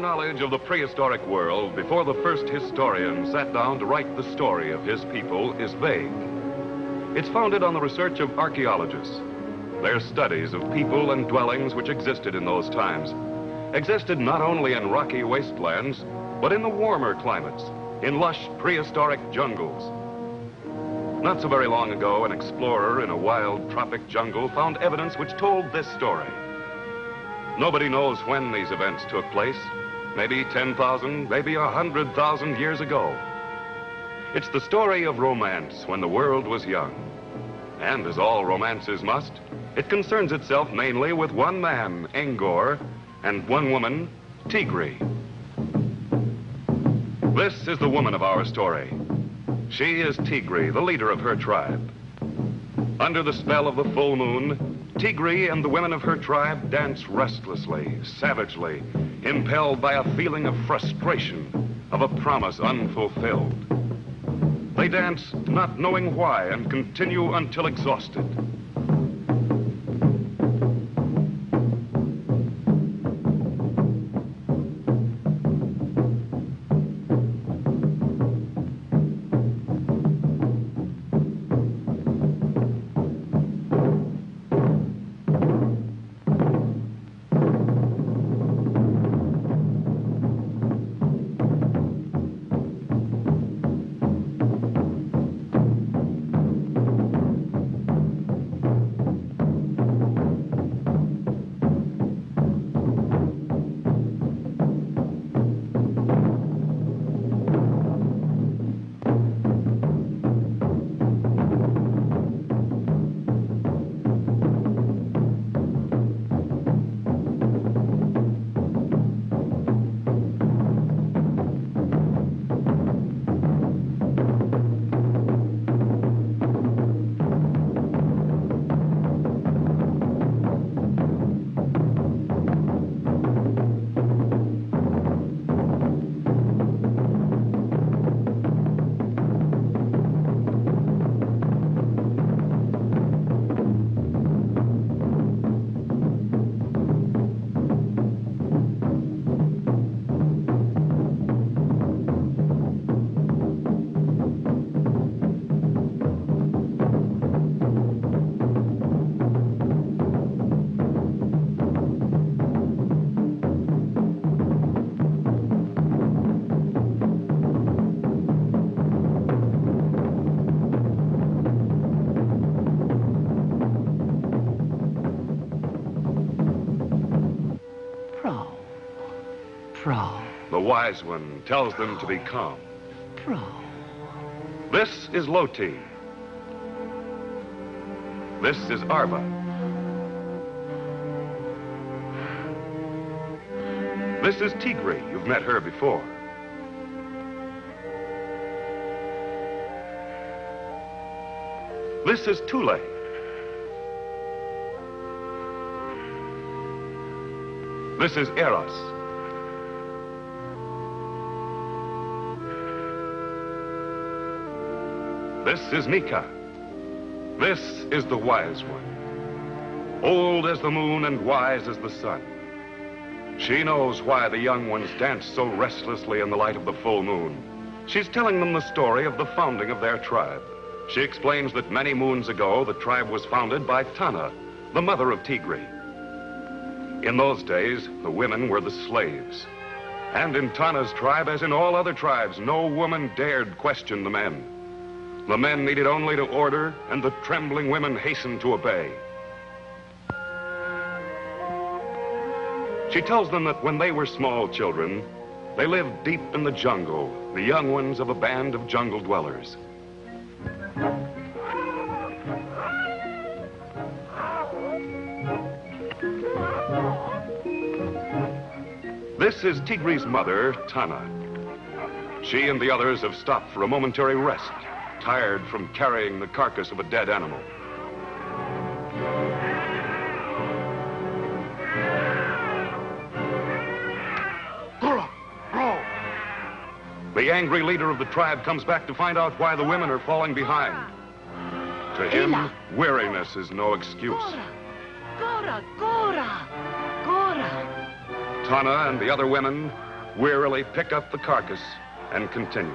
knowledge of the prehistoric world before the first historian sat down to write the story of his people is vague. It's founded on the research of archaeologists. Their studies of people and dwellings which existed in those times. Existed not only in rocky wastelands, but in the warmer climates, in lush prehistoric jungles. Not so very long ago, an explorer in a wild tropic jungle found evidence which told this story. Nobody knows when these events took place. Maybe 10,000, maybe 100,000 years ago. It's the story of romance when the world was young. And as all romances must, it concerns itself mainly with one man, Angor, and one woman, Tigri. This is the woman of our story. She is Tigri, the leader of her tribe. Under the spell of the full moon, Tigri and the women of her tribe dance restlessly, savagely, impelled by a feeling of frustration, of a promise unfulfilled. They dance not knowing why and continue until exhausted. The wise one tells them to be calm. This is Loti. This is Arba. This is Tigri. You've met her before. This is Tule. This is Eros. This is Nika. This is the wise one. Old as the moon and wise as the sun. She knows why the young ones dance so restlessly in the light of the full moon. She's telling them the story of the founding of their tribe. She explains that many moons ago, the tribe was founded by Tana, the mother of Tigri. In those days, the women were the slaves. And in Tana's tribe, as in all other tribes, no woman dared question the men. The men needed only to order, and the trembling women hastened to obey. She tells them that when they were small children, they lived deep in the jungle, the young ones of a band of jungle dwellers. This is Tigri's mother, Tana. She and the others have stopped for a momentary rest, tired from carrying the carcass of a dead animal. The angry leader of the tribe comes back to find out why the women are falling behind. To him, weariness is no excuse. Tana and the other women wearily pick up the carcass and continue.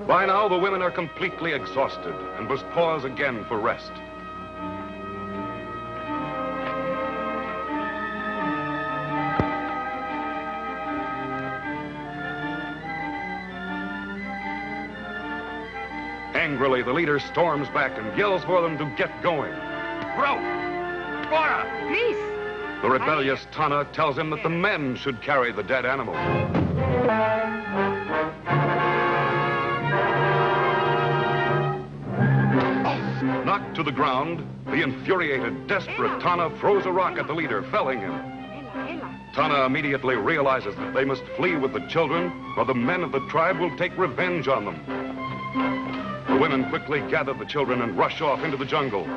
By now, the women are completely exhausted and must pause again for rest. Angrily, the leader storms back and yells for them to get going. Row! Bora! Please! The rebellious Tana tells him that the men should carry the dead animal. Knocked to the ground, the infuriated, desperate Tana throws a rock at the leader, felling him. Tana immediately realizes that they must flee with the children, or the men of the tribe will take revenge on them. The women quickly gather the children and rush off into the jungle.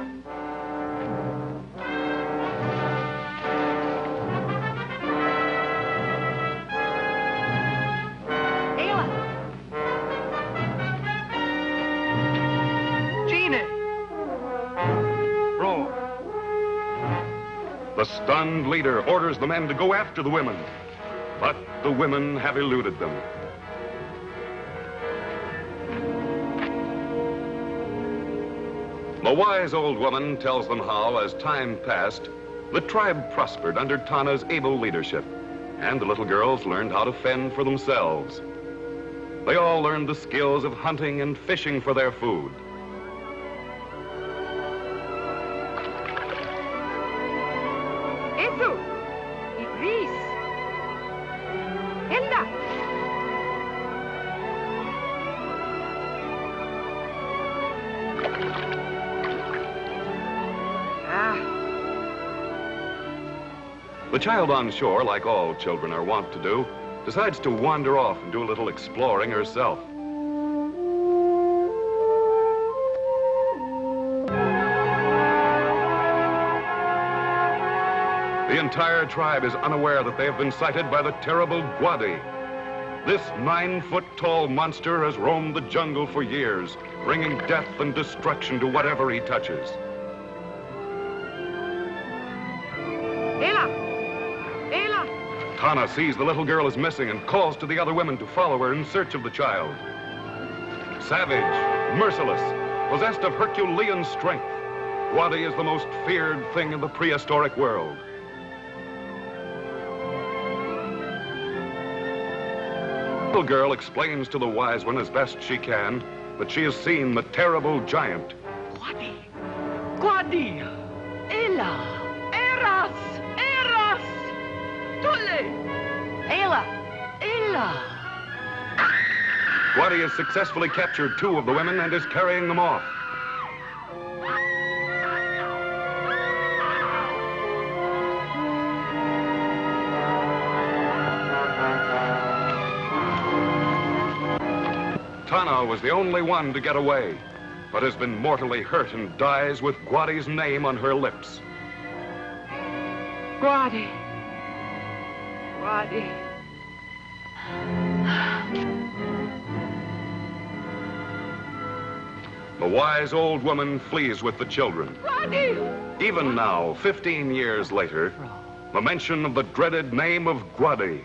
The stunned leader orders the men to go after the women, but the women have eluded them. The wise old woman tells them how, as time passed, the tribe prospered under Tana's able leadership, and the little girls learned how to fend for themselves. They all learned the skills of hunting and fishing for their food. The child on shore, like all children are wont to do, decides to wander off and do a little exploring herself. The entire tribe is unaware that they have been sighted by the terrible Gwadi. This 9-foot-tall monster has roamed the jungle for years, bringing death and destruction to whatever he touches. Tana sees the little girl is missing and calls to the other women to follow her in search of the child. Savage, merciless, possessed of Herculean strength, Gwadi is the most feared thing in the prehistoric world. The little girl explains to the wise one as best she can that she has seen the terrible giant. Gwadi! Gwadi! Ela! Eras! Eras! Tule! Ela! Ela! Gwadi has successfully captured 2 of the women and is carrying them off. Tana was the only one to get away, but has been mortally hurt and dies with Gwadi's name on her lips. Gwadi. Gwadi. The wise old woman flees with the children. Gwadi! Even now, 15 years later, the mention of the dreaded name of Gwadi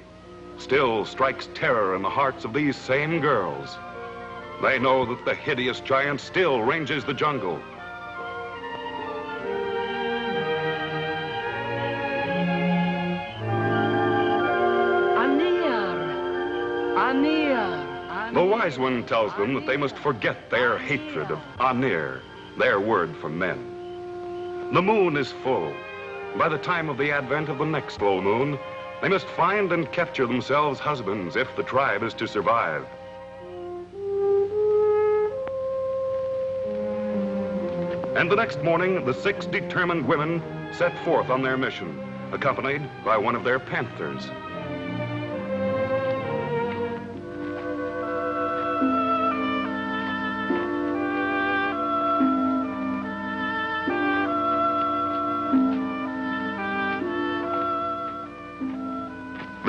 still strikes terror in the hearts of these same girls. They know that the hideous giant still ranges the jungle. The wise one tells them that they must forget their hatred of Anir, their word for men. The moon is full. By the time of the advent of the next full moon, they must find and capture themselves husbands if the tribe is to survive. And the next morning, the 6 determined women set forth on their mission, accompanied by one of their panthers.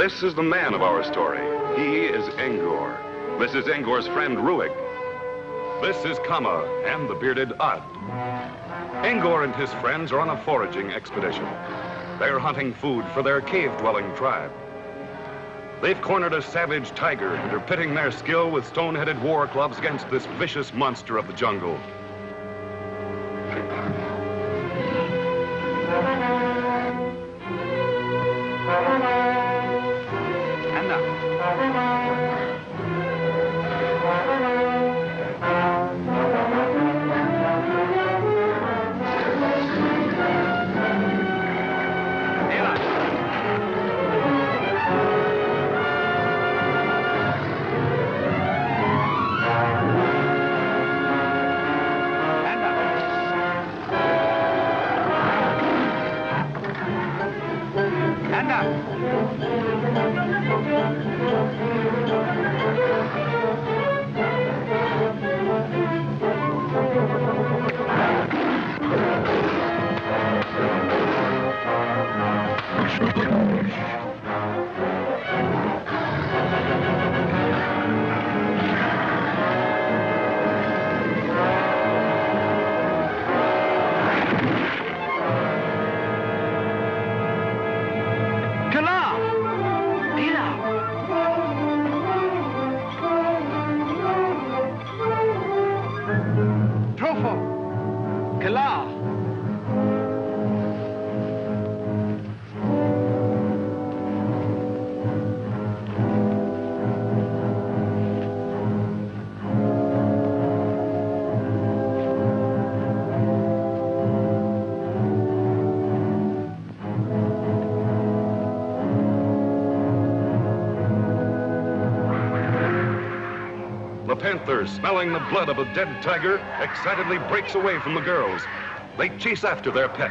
This is the man of our story. He is Angor. This is Angor's friend Ruig. This is Kama and the bearded Ad. Angor and his friends are on a foraging expedition. They're hunting food for their cave-dwelling tribe. They've cornered a savage tiger and are pitting their skill with stone-headed war clubs against this vicious monster of the jungle. The panther, smelling the blood of a dead tiger, excitedly breaks away from the girls. They chase after their pet.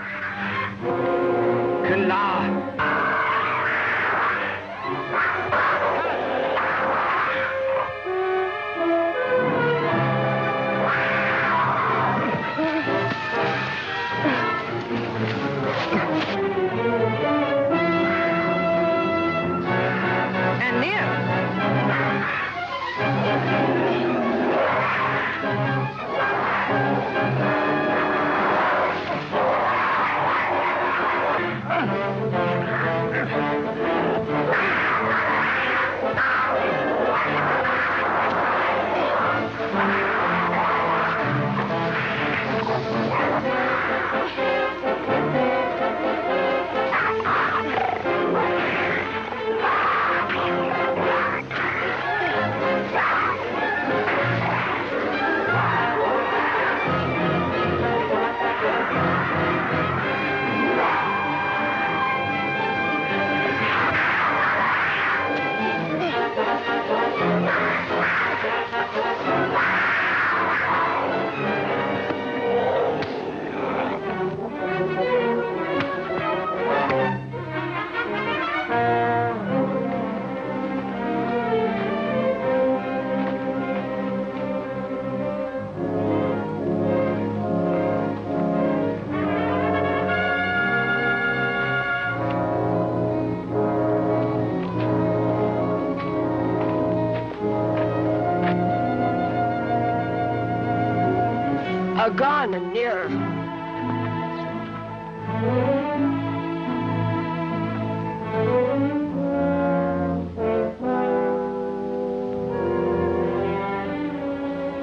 Gone and near.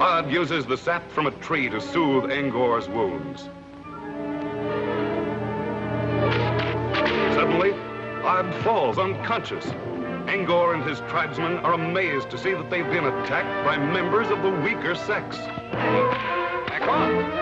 Ad uses the sap from a tree to soothe Angor's wounds. Suddenly, Ad falls unconscious. Angor and his tribesmen are amazed to see that they've been attacked by members of the weaker sex. Back on!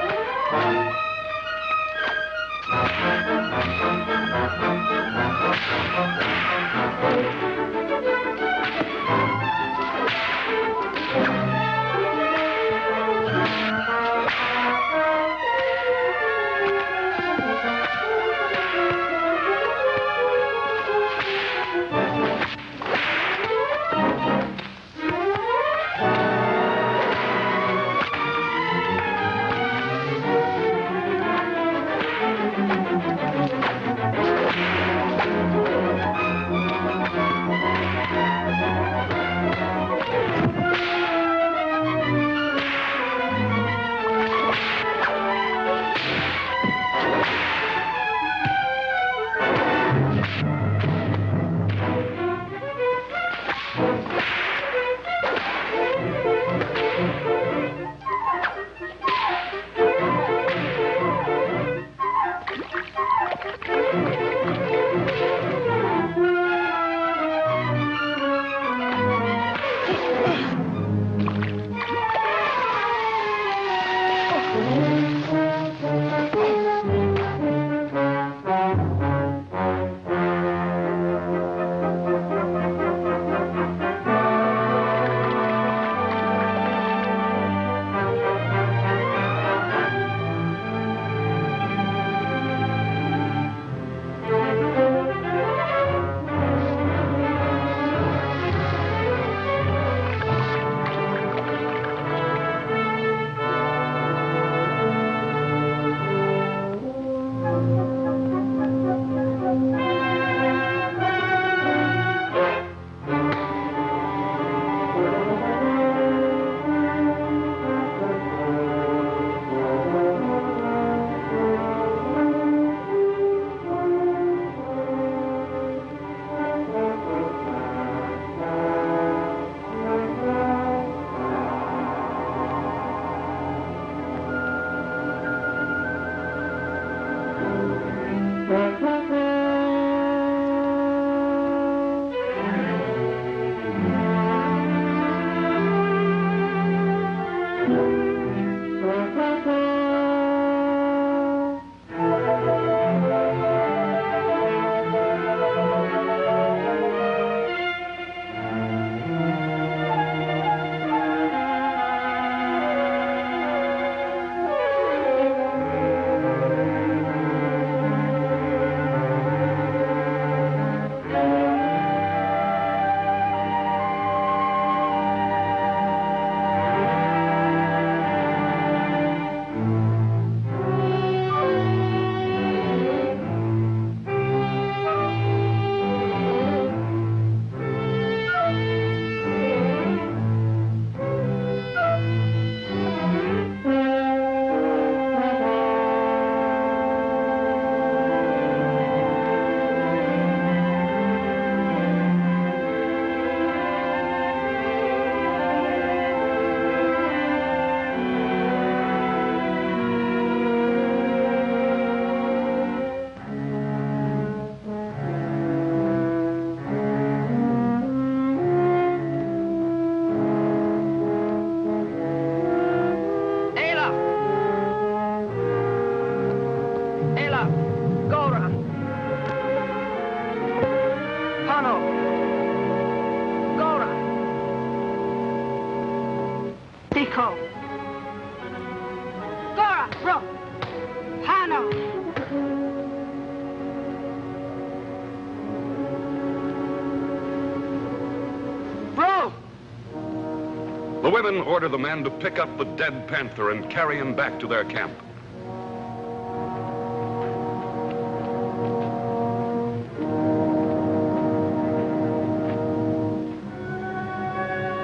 The women order the men to pick up the dead panther and carry him back to their camp.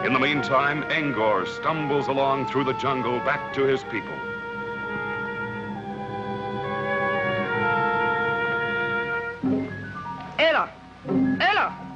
In the meantime, Angor stumbles along through the jungle back to his people. Ella! Ella!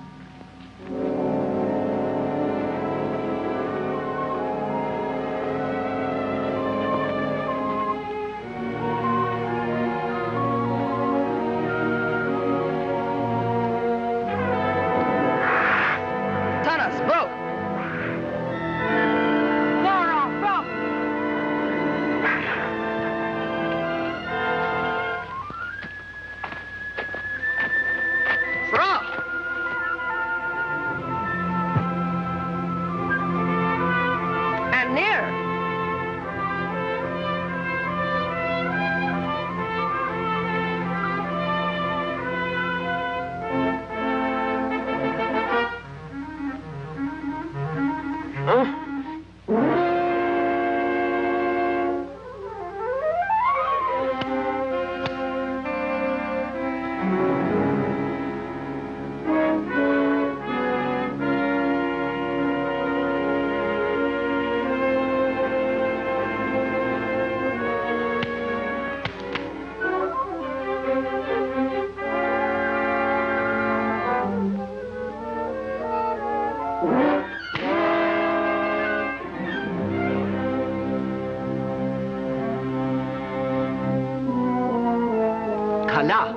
Kala.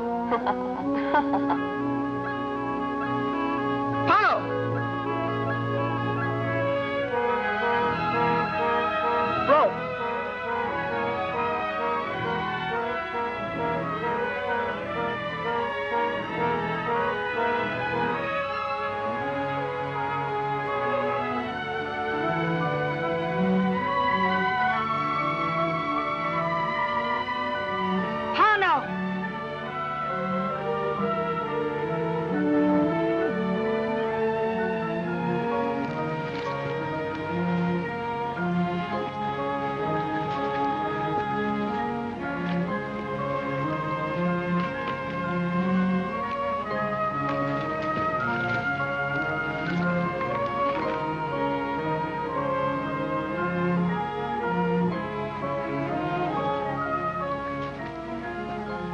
Pano. Bro.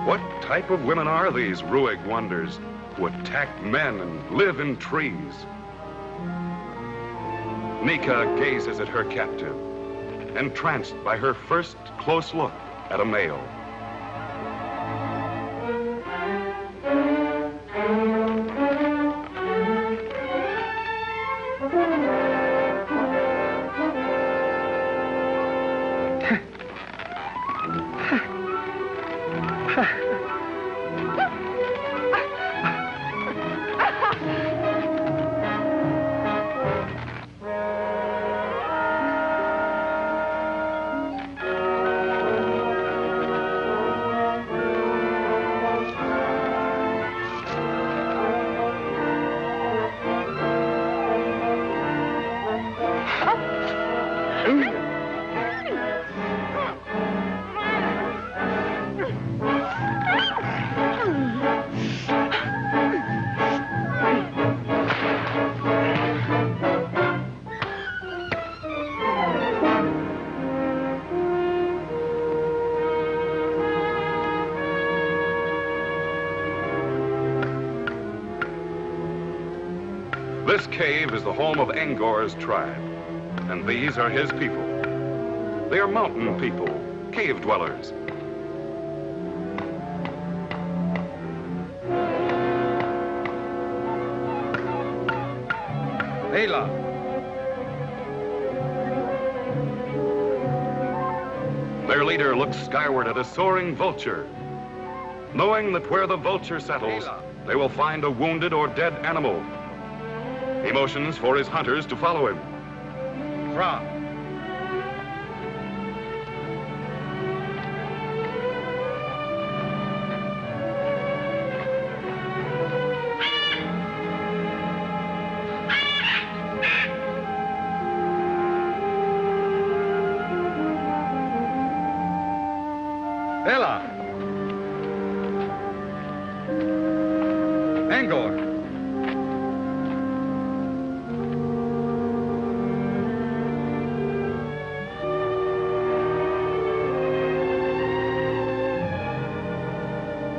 What type of women are these Ruig wonders who attack men and live in trees? Nika gazes at her captive, entranced by her first close look at a male. This cave is the home of Angor's tribe, and these are his people. They are mountain people, cave dwellers. Layla. Their leader looks skyward at a soaring vulture, knowing that where the vulture settles, they will find a wounded or dead animal. He motions for his hunters to follow him. Fra. Ella. Angor.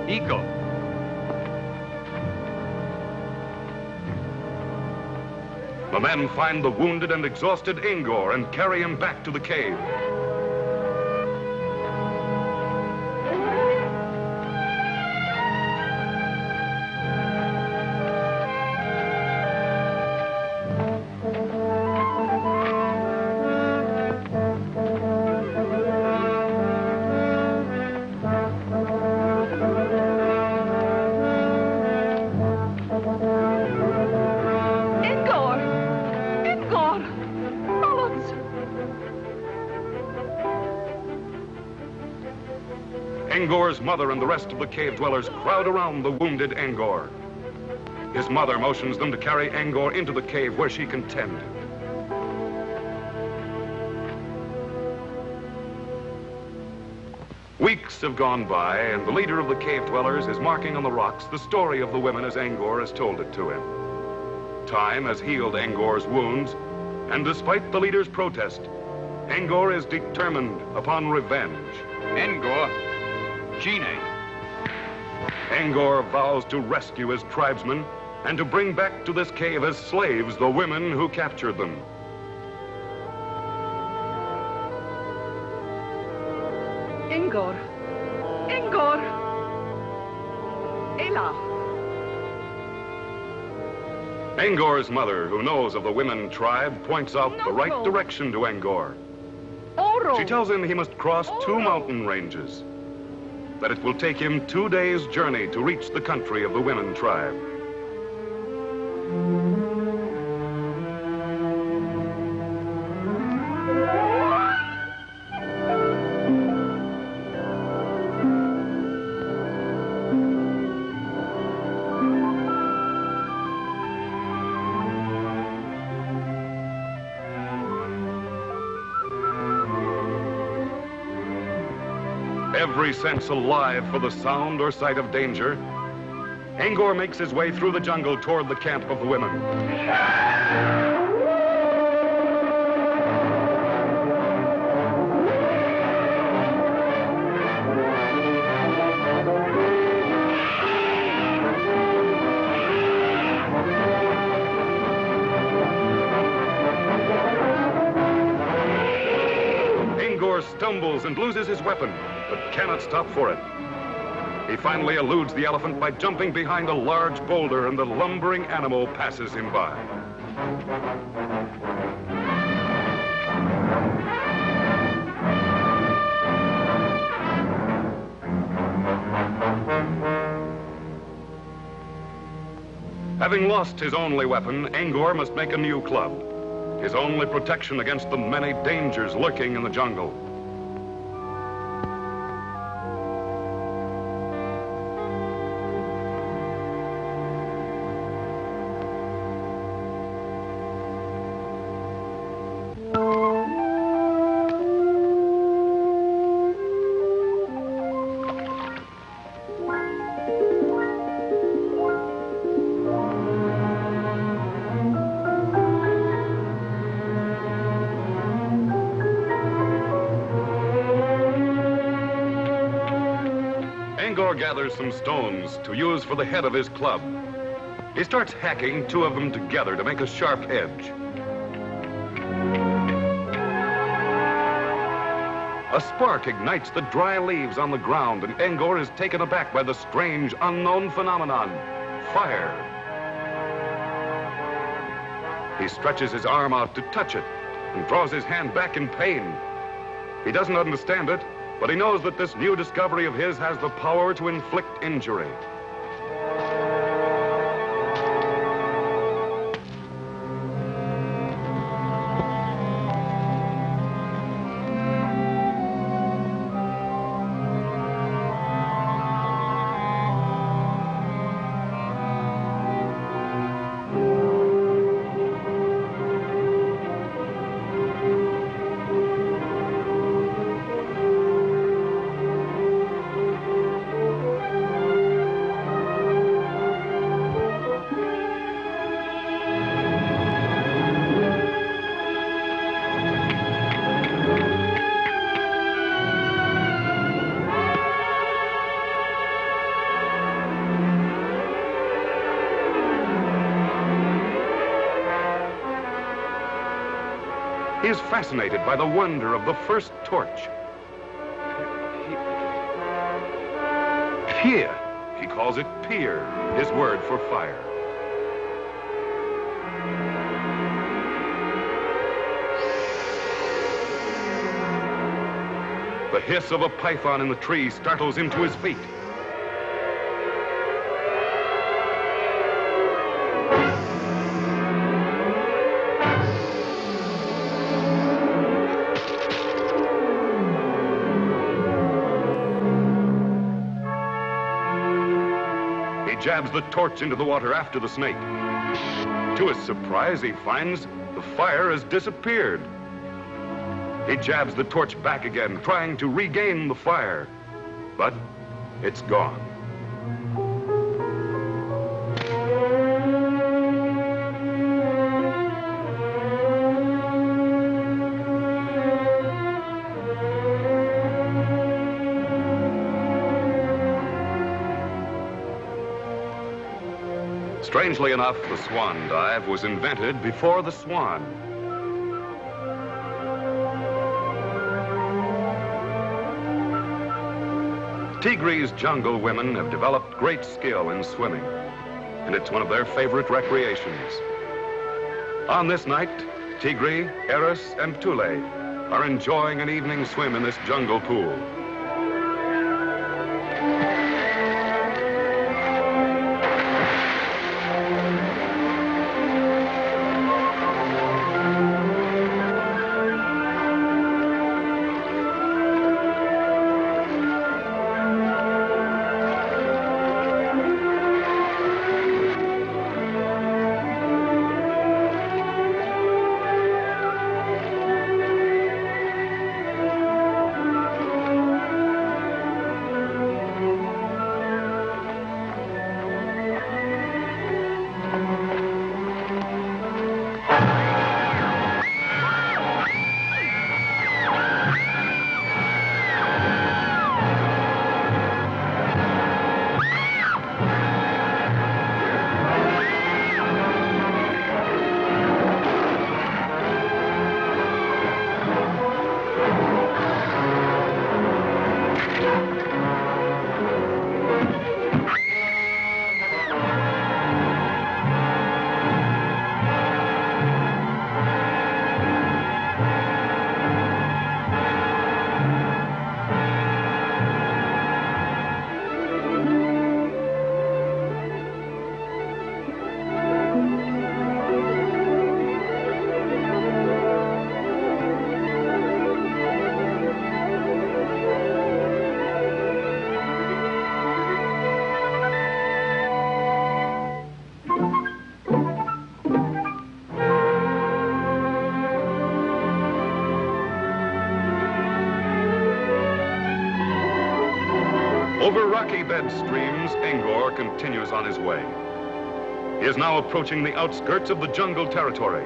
Eco. The men find the wounded and exhausted Angor and carry him back to the cave. Angor's mother and the rest of the cave dwellers crowd around the wounded Angor. His mother motions them to carry Angor into the cave where she can tend. Weeks have gone by, and the leader of the cave dwellers is marking on the rocks the story of the women as Angor has told it to him. Time has healed Angor's wounds, and despite the leader's protest, Angor is determined upon revenge. Angor. Gine. Angor vows to rescue his tribesmen and to bring back to this cave as slaves the women who captured them. Angor. Angor. Ela. Angor's mother, who knows of the women tribe, points out the right direction to Angor. Oro. She tells him he must cross 2 mountain ranges, that it will take him 2 days' journey to reach the country of the women tribe. Every sense alive for the sound or sight of danger, Angor makes his way through the jungle toward the camp of the women. Angor stumbles and loses his weapon, but cannot stop for it. He finally eludes the elephant by jumping behind a large boulder, and the lumbering animal passes him by. Having lost his only weapon, Angor must make a new club, his only protection against the many dangers lurking in the jungle. Angor gathers some stones to use for the head of his club. He starts hacking two of them together to make a sharp edge. A spark ignites the dry leaves on the ground, and Angor is taken aback by the strange, unknown phenomenon, fire. He stretches his arm out to touch it and draws his hand back in pain. He doesn't understand it, but he knows that this new discovery of his has the power to inflict injury. He is fascinated by the wonder of the first torch. Pier. He calls it pier, his word for fire. The hiss of a python in the tree startles him to his feet. Jabs the torch into the water after the snake. To his surprise, he finds the fire has disappeared. He jabs the torch back again, trying to regain the fire, but it's gone. Strangely enough, the swan dive was invented before the swan. Tigri's jungle women have developed great skill in swimming, and it's one of their favorite recreations. On this night, Tigri, Eris, and Tule are enjoying an evening swim in this jungle pool. Over rocky bed streams, Angor continues on his way. He is now approaching the outskirts of the jungle territory.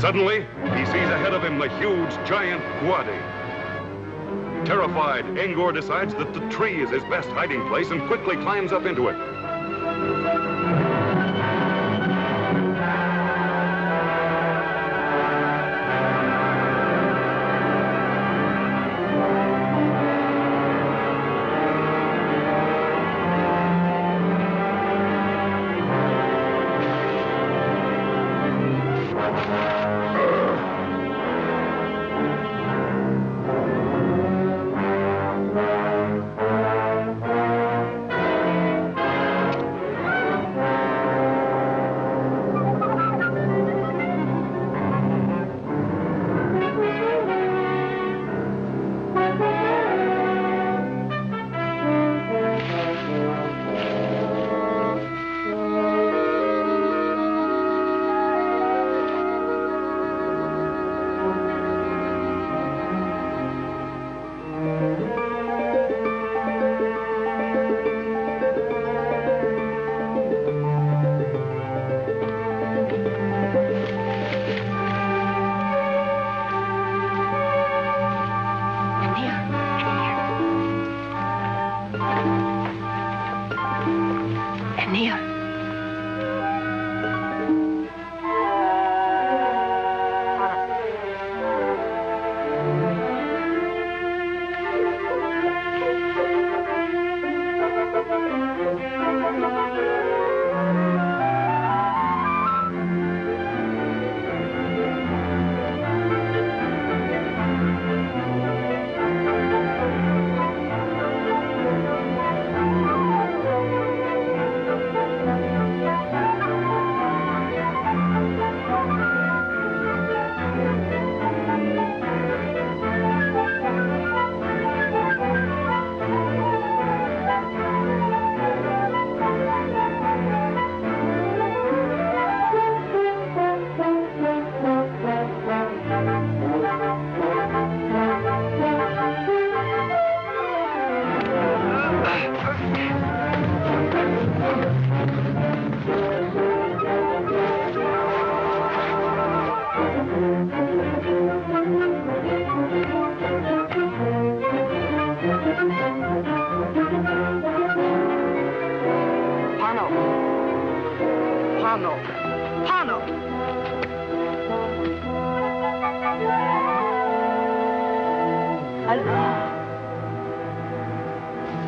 Suddenly, he sees ahead of him the huge, giant Guadi. Terrified, Angor decides that the tree is his best hiding place and quickly climbs up into it.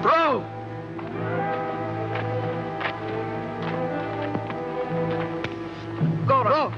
Bro! Go!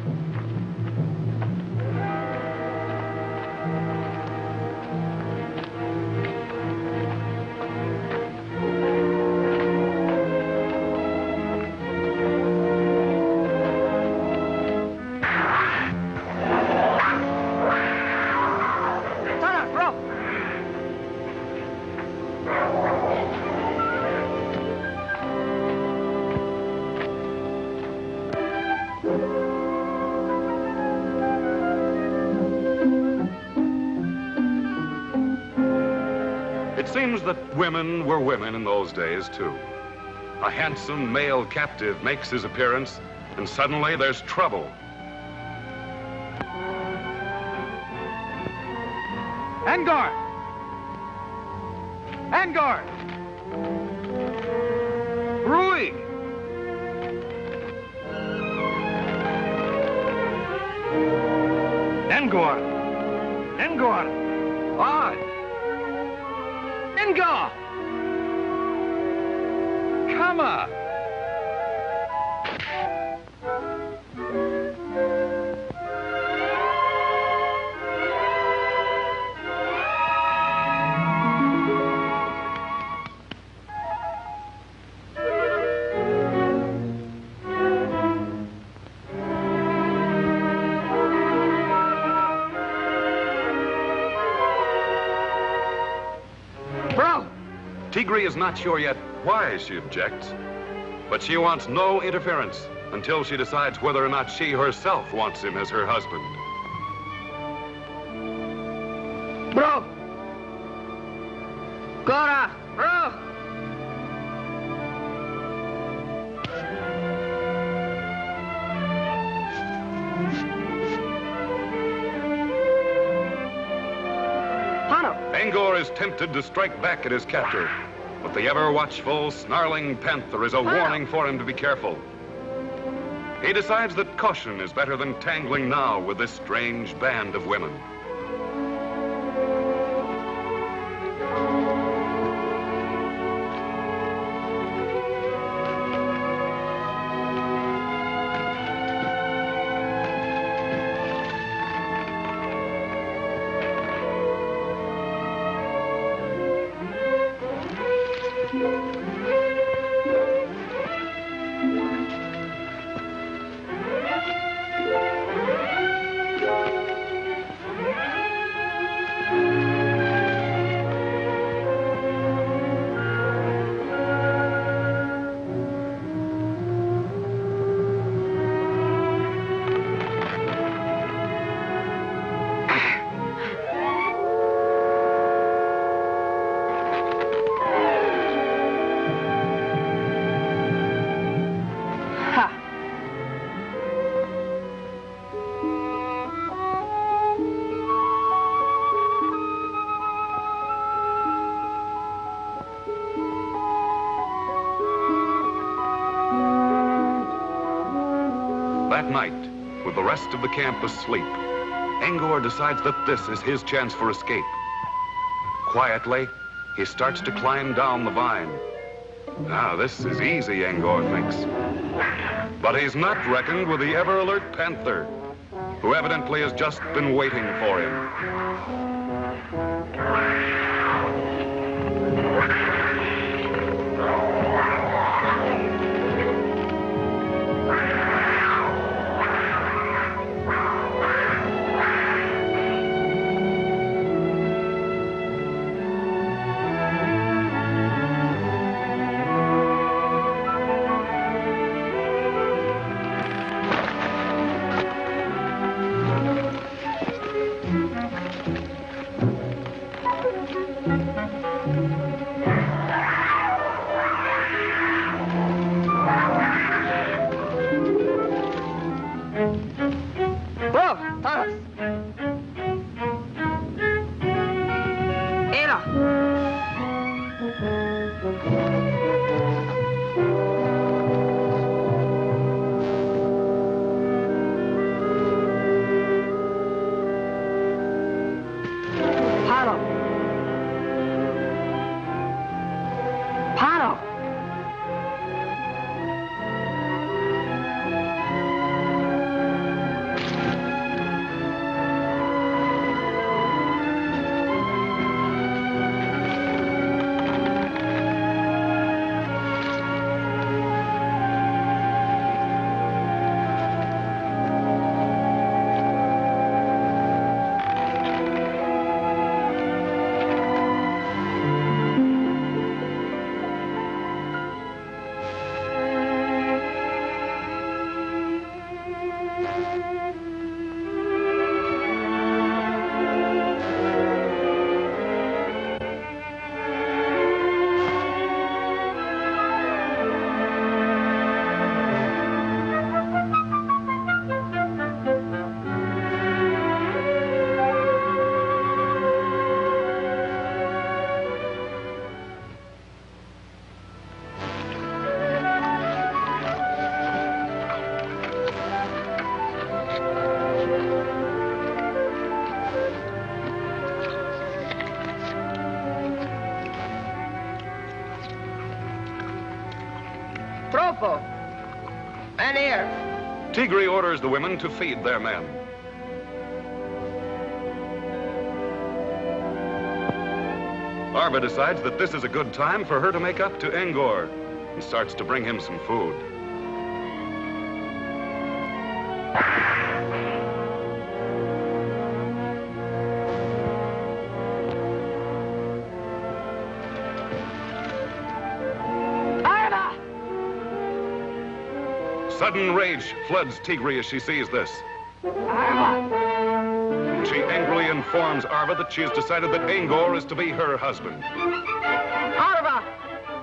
It seems that women were women in those days, too. A handsome male captive makes his appearance, and suddenly there's trouble. Angor! Angor! Rui! Angor! Angor! On! Angor! Come on! Tigri is not sure yet why she objects, but she wants no interference until she decides whether or not she herself wants him as her husband. Bro! Gora! Bro! Angor is tempted to strike back at his captor, but the ever-watchful, snarling panther is a warning for him to be careful. He decides that caution is better than tangling now with this strange band of women. That night, with the rest of the camp asleep, Angor decides that this is his chance for escape. Quietly, he starts to climb down the vine. Now, this is easy, Angor thinks. But he's not reckoned with the ever-alert panther, who evidently has just been waiting for him. And here. Tigri orders the women to feed their men. Arba decides that this is a good time for her to make up to Angor and starts to bring him some food. Sudden rage floods Tigri as she sees this. Arva. She angrily informs Arva that she has decided that Angor is to be her husband. Arva.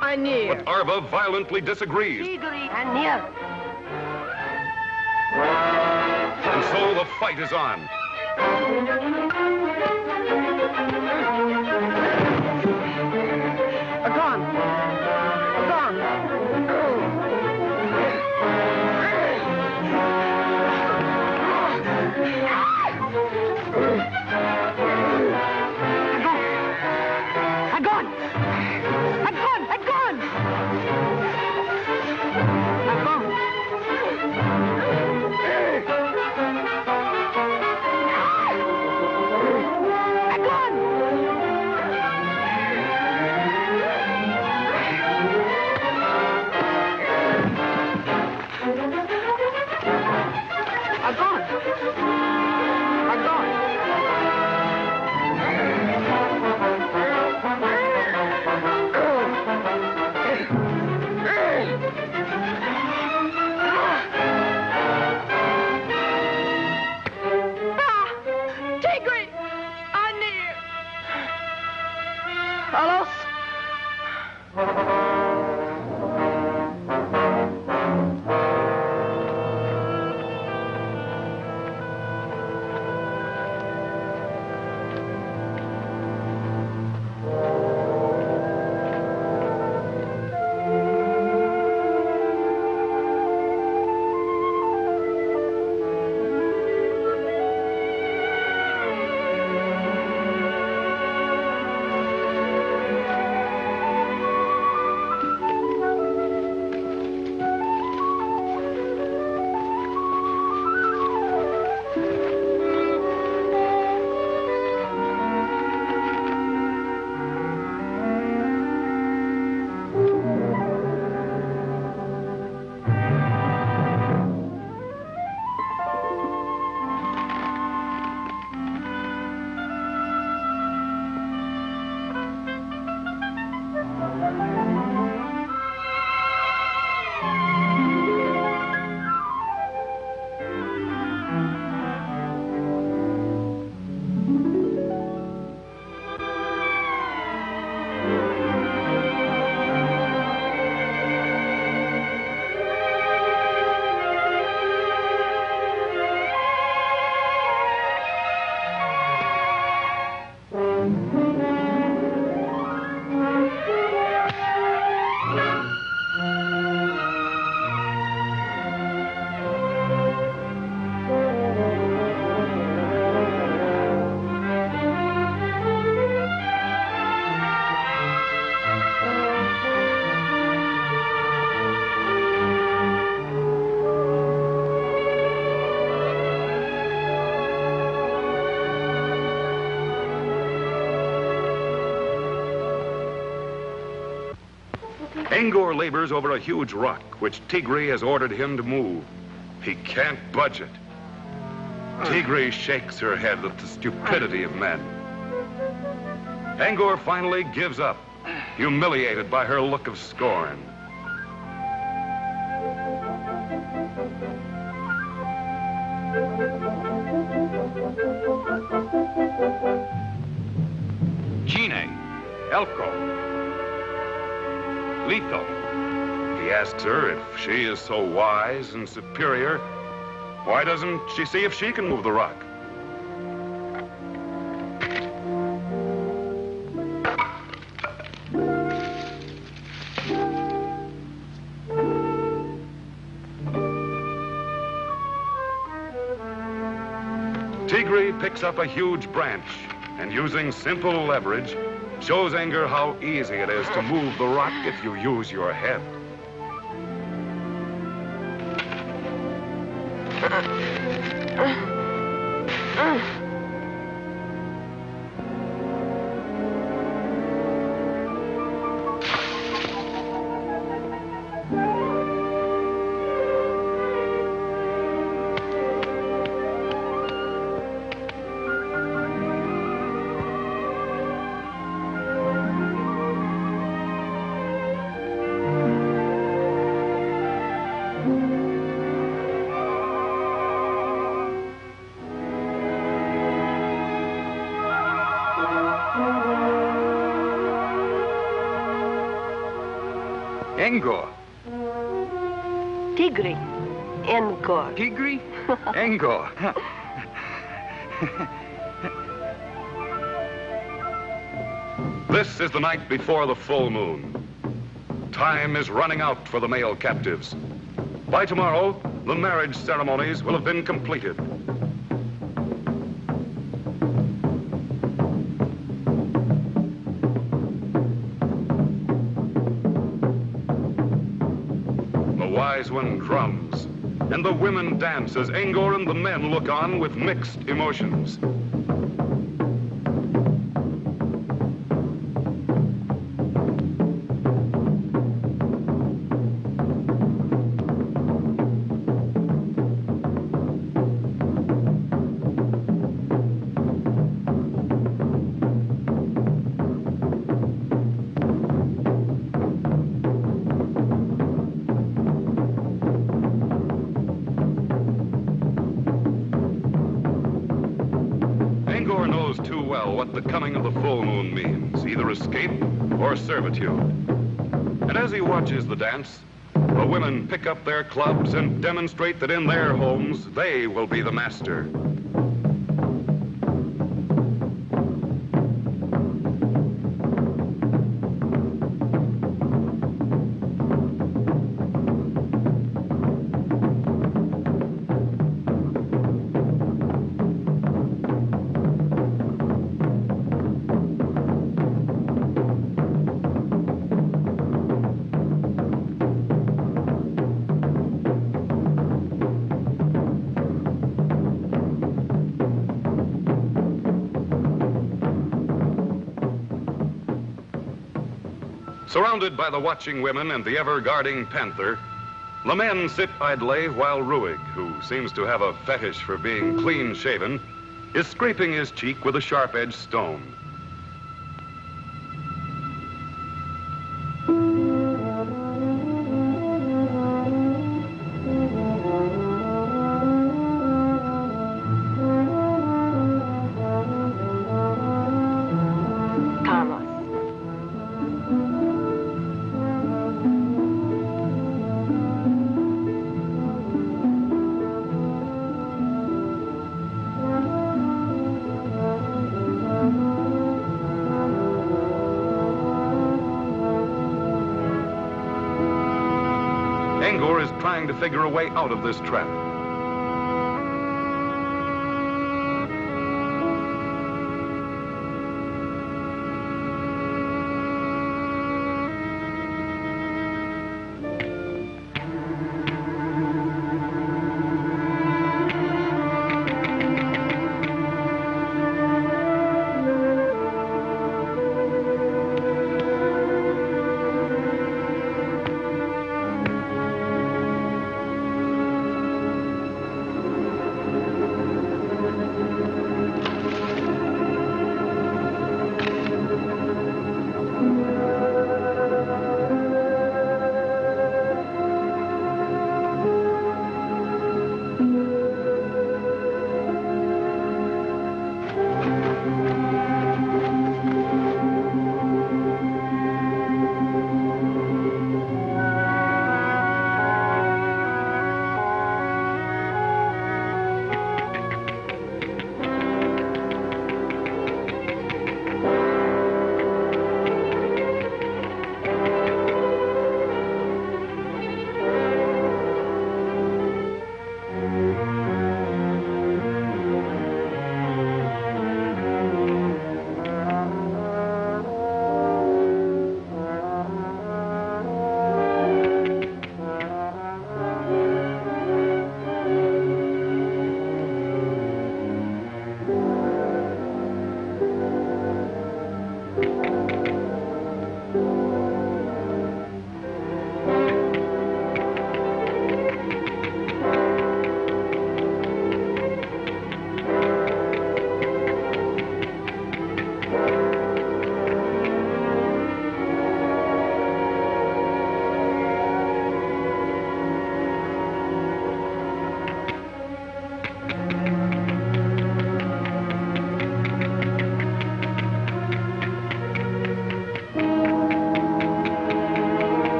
Anir. But Arva violently disagrees. Tigri. Anir. And so the fight is on. Agon. Agon. Agon. Agon. Agon. Angor labors over a huge rock, which Tigri has ordered him to move. He can't budge it. Tigri shakes her head at the stupidity of men. Angor finally gives up, humiliated by her look of scorn. Chine, Elko, Lito. He asks her if she is so wise and superior, why doesn't she see if she can move the rock? Tigri picks up a huge branch and, using simple leverage, shows Angor how easy it is to move the rock if you use your head. Engor. Tigri. Engor. Tigri? Engor. This is the night before the full moon. Time is running out for the male captives. By tomorrow, the marriage ceremonies will have been completed. The wise one drums, and the women dance as Engor and the men look on with mixed emotions. What the coming of the full moon means, either escape or servitude. And as he watches the dance, the women pick up their clubs and demonstrate that in their homes, they will be the master. Surrounded by the watching women and the ever-guarding panther, the men sit idly while Ruig, who seems to have a fetish for being clean-shaven, is scraping his cheek with a sharp-edged stone. Engor is trying to figure a way out of this trap.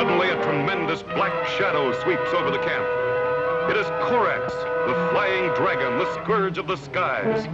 Suddenly, a tremendous black shadow sweeps over the camp. It is Korax, the flying dragon, the scourge of the skies.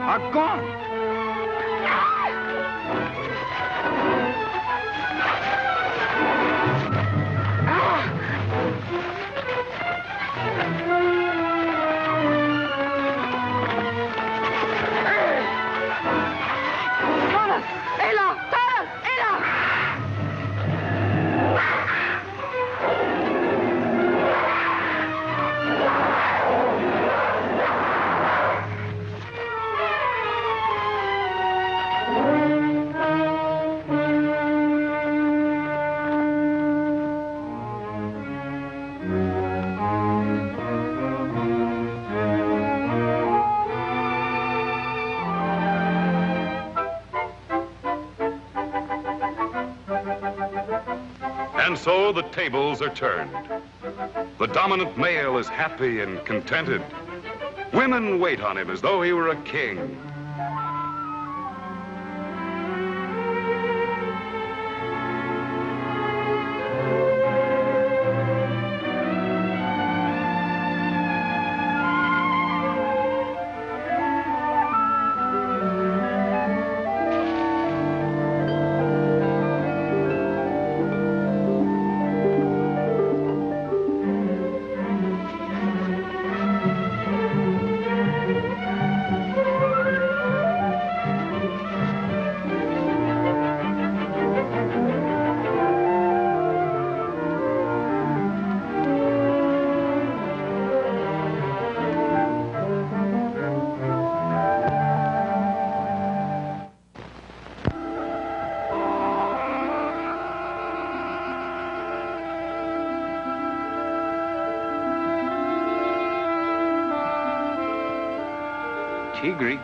Are gone. And so the tables are turned. The dominant male is happy and contented. Women wait on him as though he were a king. Tigri.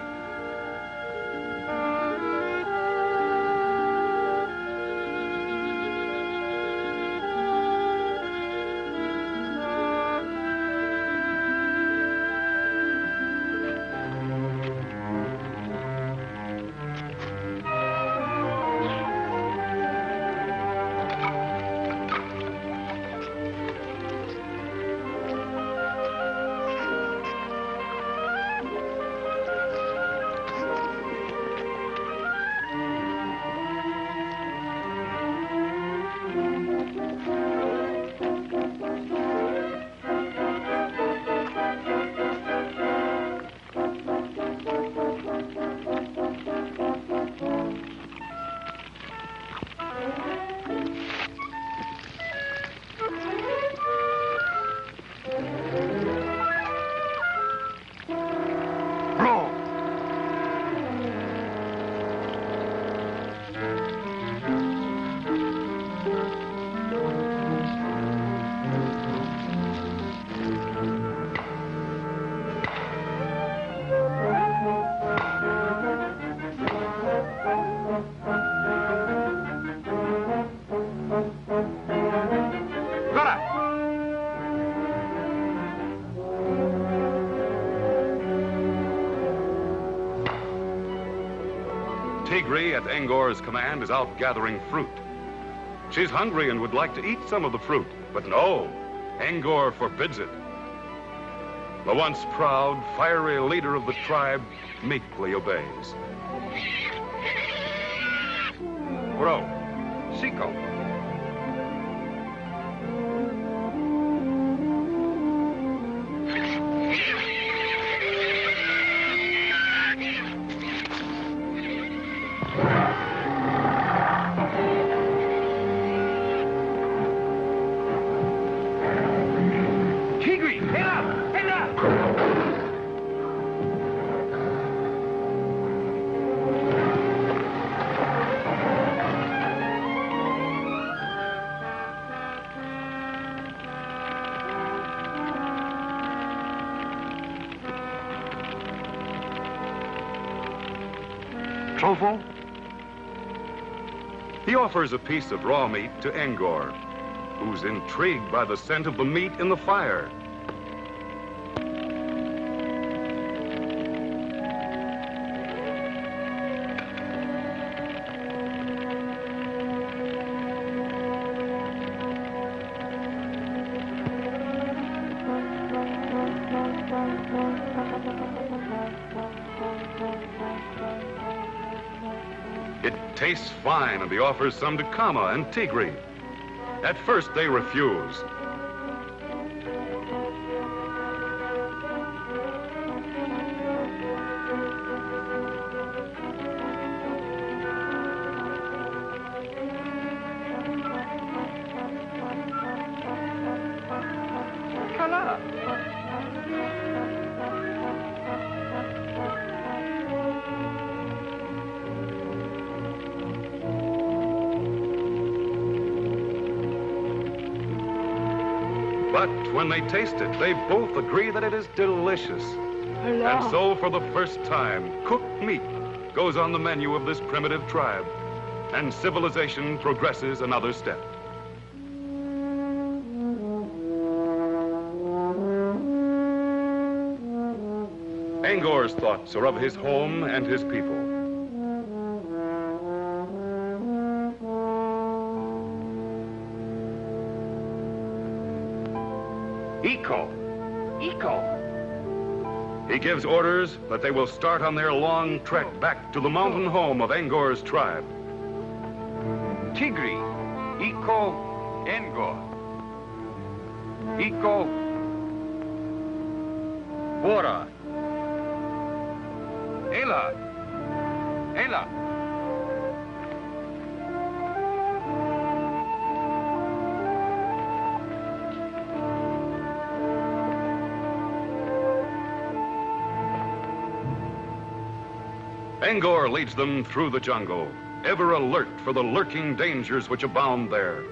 Tigri, at Angor's command, is out gathering fruit. She's hungry and would like to eat some of the fruit, but no, Angor forbids it. The once proud, fiery leader of the tribe meekly obeys. Bro, Eco. Tigri, hela! Trofo? He offers a piece of raw meat to Angor, who's intrigued by the scent of the meat in the fire. It tastes fine, and he offers some to Kama and Tigri. At first, they refuse. Kala. But when they taste it, they both agree that it is delicious. And so, for the first time, cooked meat goes on the menu of this primitive tribe, and civilization progresses another step. Angor's thoughts are of his home and his people. Eco. He gives orders that they will start on their long trek back to the mountain home of Angor's tribe. Tigri. Eco. Angor. Eco. Bora. Ela. Ela. Angor leads them through the jungle, ever alert for the lurking dangers which abound there.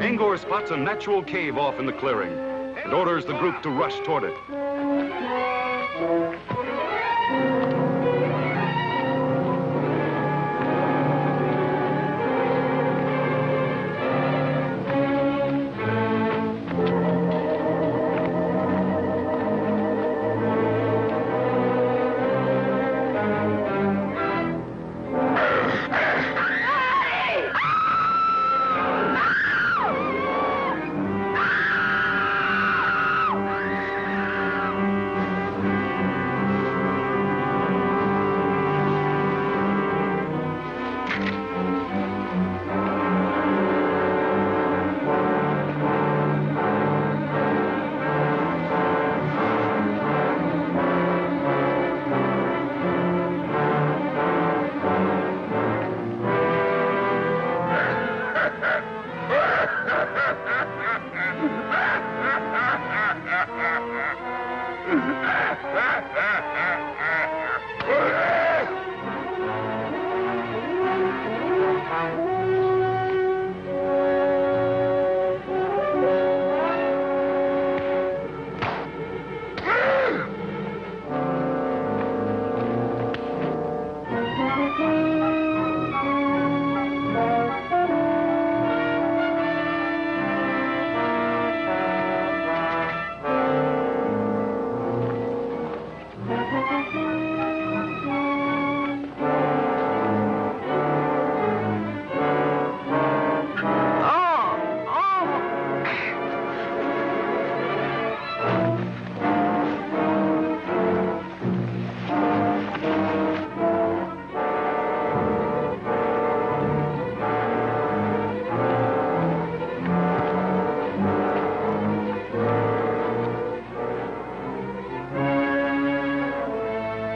Angor spots a natural cave off in the clearing and orders the group to rush toward it.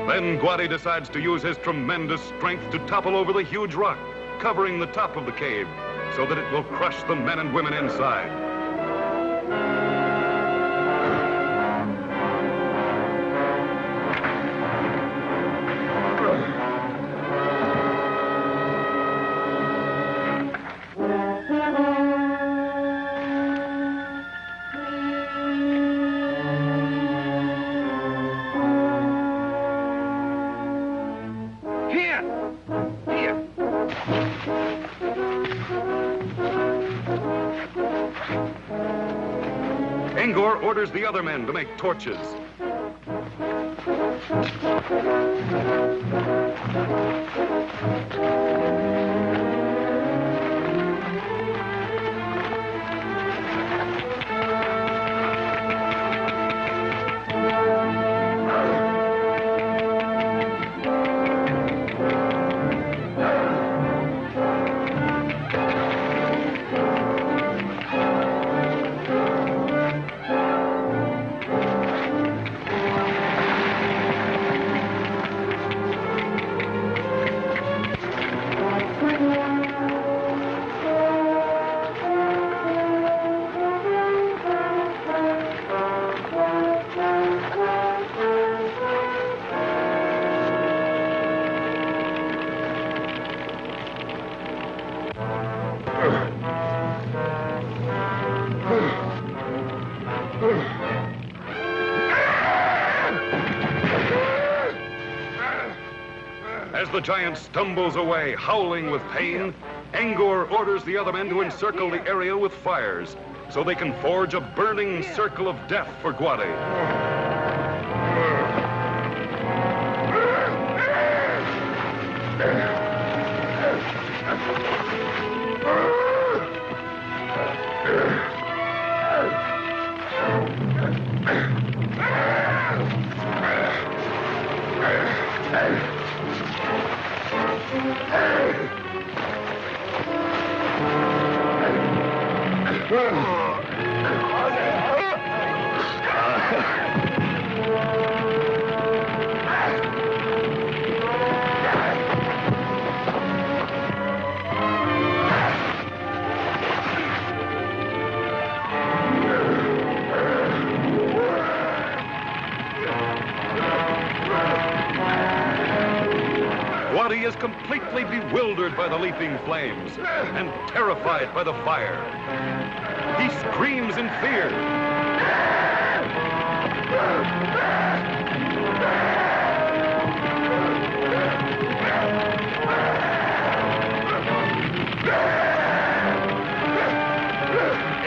Then Guadi decides to use his tremendous strength to topple over the huge rock, covering the top of the cave, so that it will crush the men and women inside. Angor orders the other men to make torches. As the giant stumbles away, howling with pain, Angor orders the other men to encircle the area with fires, so they can forge a burning circle of death for Guadi. Guadi is completely bewildered by the leaping flames and terrified by the fire. He screams in fear.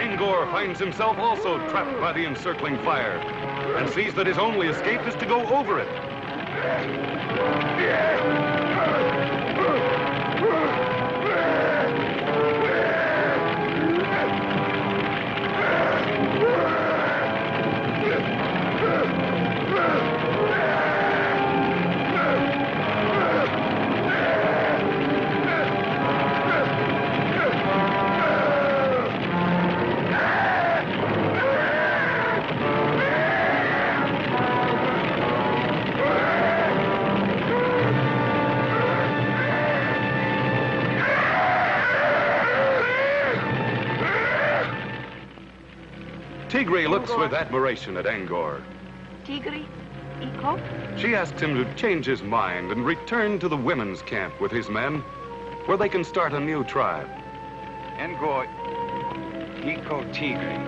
Angor finds himself also trapped by the encircling fire and sees that his only escape is to go over it. Tigri looks with admiration at Angor. Tigri? Iko? She asks him to change his mind and return to the women's camp with his men, where they can start a new tribe. Angor, Iko Tigri.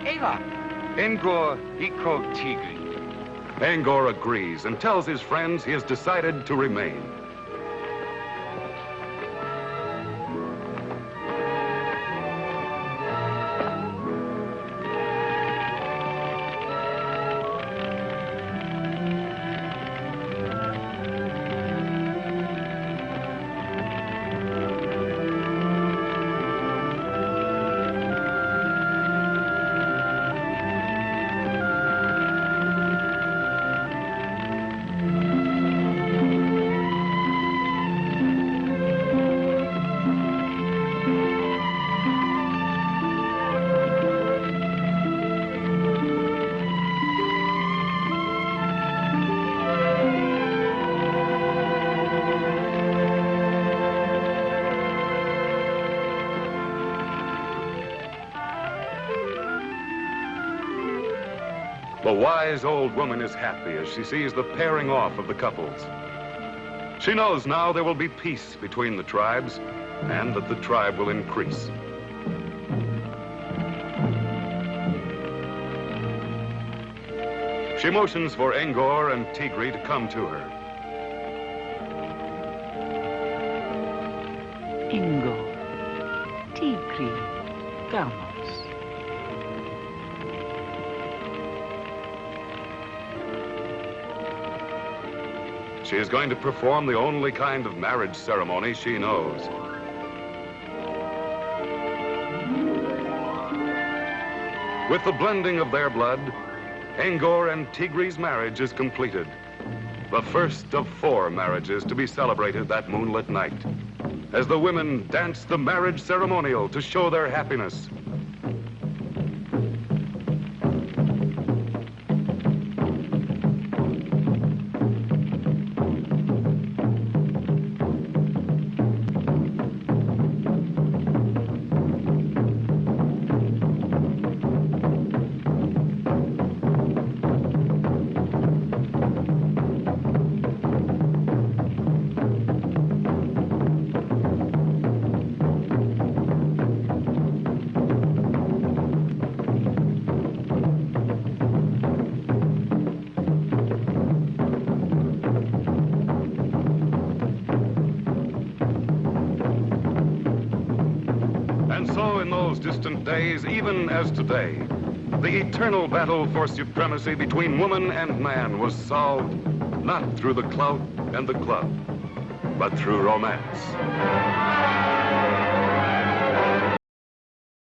Ava. Angor, Iko Tigri. Angor agrees and tells his friends he has decided to remain. The wise old woman is happy as she sees the pairing off of the couples. She knows now there will be peace between the tribes and that the tribe will increase. She motions for Ngor and Tigri to come to her. Ngor, Tigri, vamos. She is going to perform the only kind of marriage ceremony she knows. With the blending of their blood, Ngor and Tigri's marriage is completed. The first of 4 marriages to be celebrated that moonlit night, as the women dance the marriage ceremonial to show their happiness. Distant days, even as today, the eternal battle for supremacy between woman and man was solved not through the clout and the club, but through romance.